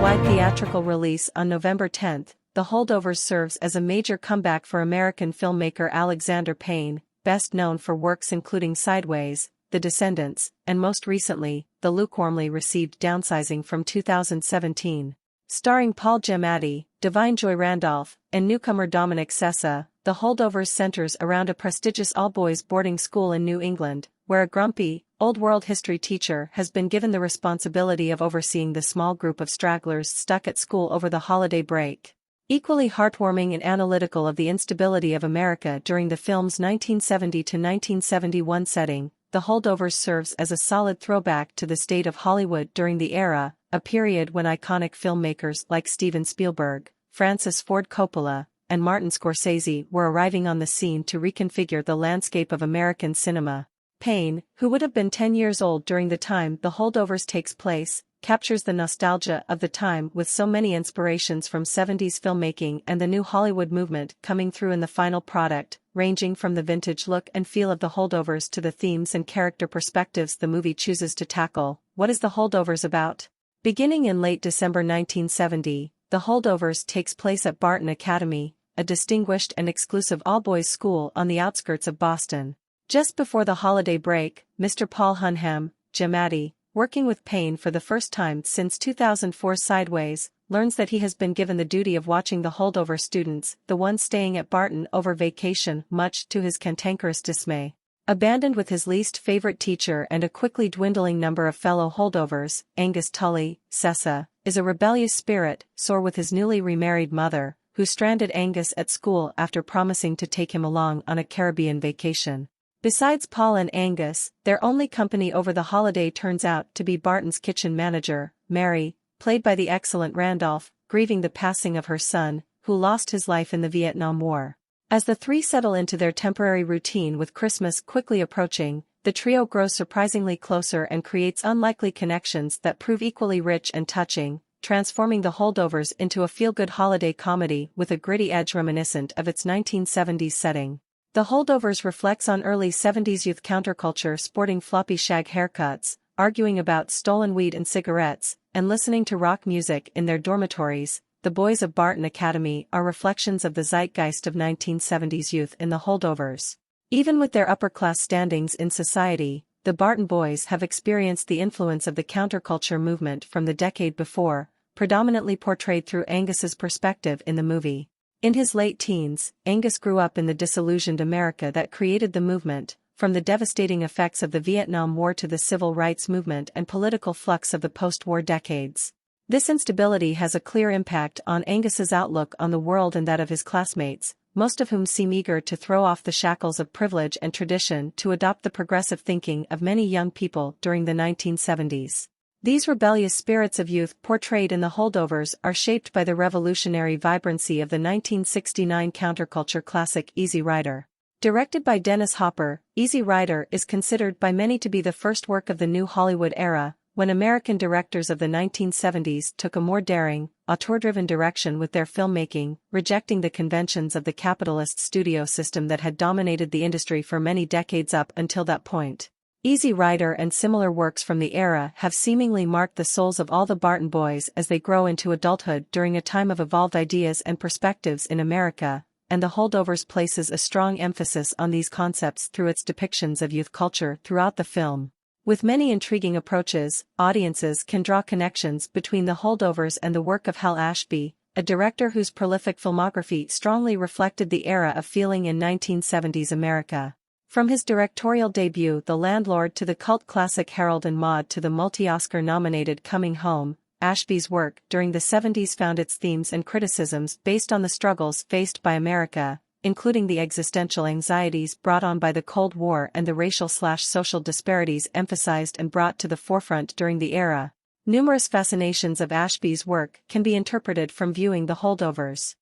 wide theatrical release on November 10, The Holdovers serves as a major comeback for American filmmaker Alexander Payne, best known for works including Sideways, The Descendants, and most recently, the lukewarmly received Downsizing from 2017. Starring Paul Giamatti, Divine Joy Randolph, and newcomer Dominic Sessa, The Holdovers centers around a prestigious all-boys boarding school in New England, where a grumpy, old-world history teacher has been given the responsibility of overseeing the small group of stragglers stuck at school over the holiday break. Equally heartwarming and analytical of the instability of America during the film's 1970 to 1971 setting, The Holdovers serves as a solid throwback to the state of Hollywood during the era, a period when iconic filmmakers like Steven Spielberg, Francis Ford Coppola, and Martin Scorsese were arriving on the scene to reconfigure the landscape of American cinema. Payne, who would have been 10 years old during the time The Holdovers takes place, captures the nostalgia of the time with so many inspirations from 70s filmmaking and the new Hollywood movement coming through in the final product, ranging from the vintage look and feel of The Holdovers to the themes and character perspectives the movie chooses to tackle. What is The Holdovers about? Beginning in late December 1970, The Holdovers takes place at Barton Academy, a distinguished and exclusive all-boys school on the outskirts of Boston. Just before the holiday break, Mr. Paul Hunham, Giamatti, working with Payne for the first time since 2004's Sideways, learns that he has been given the duty of watching the holdover students, the ones staying at Barton over vacation, much to his cantankerous dismay. Abandoned with his least favorite teacher and a quickly dwindling number of fellow holdovers, Angus Tully, Sessa, is a rebellious spirit, sore with his newly remarried mother, who stranded Angus at school after promising to take him along on a Caribbean vacation. Besides Paul and Angus, their only company over the holiday turns out to be Barton's kitchen manager, Mary, played by the excellent Randolph, grieving the passing of her son, who lost his life in the Vietnam War. As the three settle into their temporary routine with Christmas quickly approaching, the trio grows surprisingly closer and creates unlikely connections that prove equally rich and touching, transforming The Holdovers into a feel-good holiday comedy with a gritty edge reminiscent of its 1970s setting. The Holdovers reflects on early 70s youth counterculture sporting floppy shag haircuts, arguing about stolen weed and cigarettes, and listening to rock music in their dormitories. The boys of Barton Academy are reflections of the zeitgeist of 1970s youth in The Holdovers. Even with their upper-class standings in society, the Barton boys have experienced the influence of the counterculture movement from the decade before, predominantly portrayed through Angus's perspective in the movie. In his late teens, Angus grew up in the disillusioned America that created the movement, from the devastating effects of the Vietnam War to the civil rights movement and political flux of the post-war decades. This instability has a clear impact on Angus's outlook on the world and that of his classmates, most of whom seem eager to throw off the shackles of privilege and tradition to adopt the progressive thinking of many young people during the 1970s. These rebellious spirits of youth portrayed in The Holdovers are shaped by the revolutionary vibrancy of the 1969 counterculture classic Easy Rider. Directed by Dennis Hopper, Easy Rider is considered by many to be the first work of the new Hollywood era, when American directors of the 1970s took a more daring, auteur-driven direction with their filmmaking, rejecting the conventions of the capitalist studio system that had dominated the industry for many decades up until that point. Easy Rider and similar works from the era have seemingly marked the souls of all the Barton boys as they grow into adulthood during a time of evolved ideas and perspectives in America, and The Holdovers places a strong emphasis on these concepts through its depictions of youth culture throughout the film. With many intriguing approaches, audiences can draw connections between The Holdovers and the work of Hal Ashby, a director whose prolific filmography strongly reflected the era of feeling in 1970s America. From his directorial debut The Landlord to the cult classic Harold and Maude to the multi-Oscar-nominated Coming Home, Ashby's work during the 70s found its themes and criticisms based on the struggles faced by America, including the existential anxieties brought on by the Cold War and the racial/social disparities emphasized and brought to the forefront during the era. Numerous fascinations of Ashby's work can be interpreted from viewing The Holdovers.